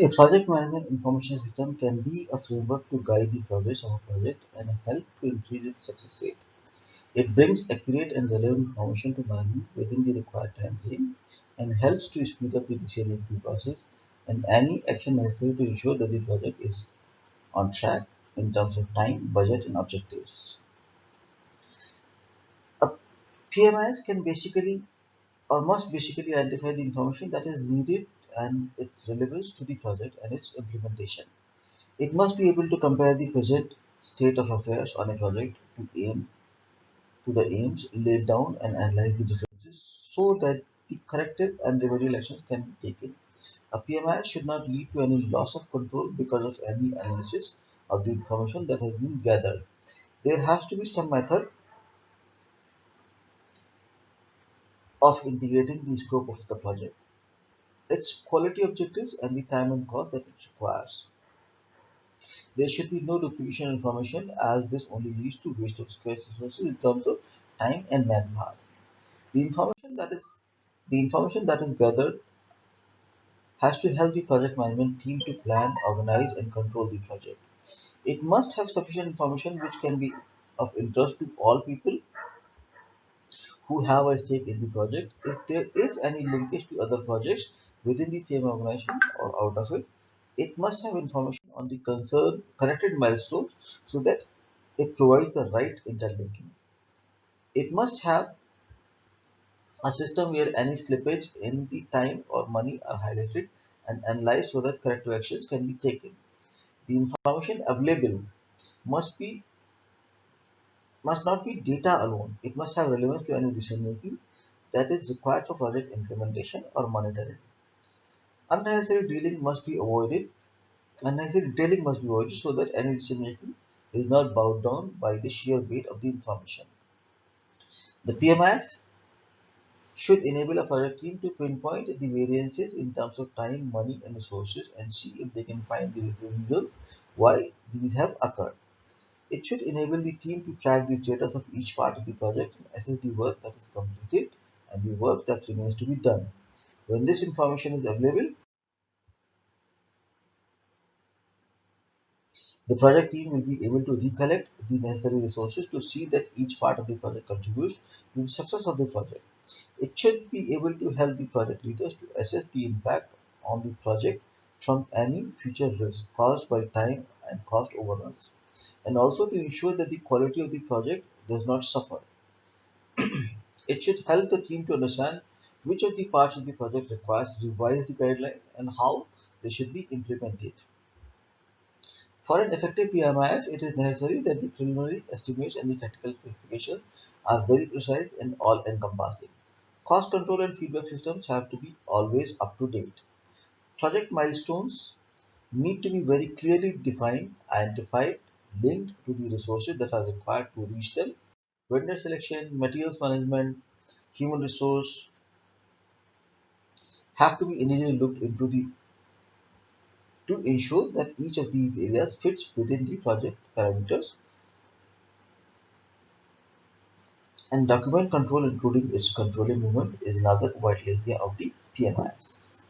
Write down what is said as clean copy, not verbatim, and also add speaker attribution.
Speaker 1: A project management information system can be a framework to guide the progress of a project and help to increase its success rate. It brings accurate and relevant information to management within the required time frame and helps to speed up the decision-making process and any action necessary to ensure that the project is on track in terms of time, budget, and objectives. A PMIS can basically or must basically identify the information that is needed and its relevance to the project and its implementation. It must be able to compare the present state of affairs on a project to the aims laid down and analyze the differences so that the corrective and remedial actions can be taken. A PMI should not lead to any loss of control because of any analysis of the information that has been gathered. There has to be some method of integrating the scope of the project, its quality objectives, and the time and cost that it requires. There should be no duplication information as this only leads to waste of scarce resources in terms of time and manpower. The information that is the information that is gathered has to help the project management team to plan, organize, and control the project. It must have sufficient information which can be of interest to all people who have a stake in the project. If there is any linkage to other projects within the same organization or out of it, it must have information on the concerned connected milestones so that it provides the right interlinking. It must have a system where any slippage in the time or money are highlighted and analyzed so that corrective actions can be taken. The information available must be must not be data alone. It must have relevance to any decision making that is required for project implementation or monitoring. Unnecessary dealing must be avoided. Unnecessary detailing must be avoided so that any decision making is not bowed down by the sheer weight of the information. The PMIs should enable a project team to pinpoint the variances in terms of time, money, and resources and see if they can find the reasons why these have occurred. It should enable the team to track the status of each part of the project and assess the work that is completed and the work that remains to be done. When this information is available, the project team will be able to recollect the necessary resources to see that each part of the project contributes to the success of the project. It should be able to help the project leaders to assess the impact on the project from any future risk caused by time and cost overruns, and also to ensure that the quality of the project does not suffer. It should help the team to understand which of the parts of the project requires revised guidelines and how they should be implemented. For an effective PMIS, it is necessary that the preliminary estimates and the technical specifications are very precise and all-encompassing. Cost control and feedback systems have to be always up to date. Project milestones need to be very clearly defined, identified, linked to the resources that are required to reach them. Vendor selection, materials management, human resource have to be individually looked into to ensure that each of these areas fits within the project parameters, and document control including its controlling movement is another vital area of the PMIS.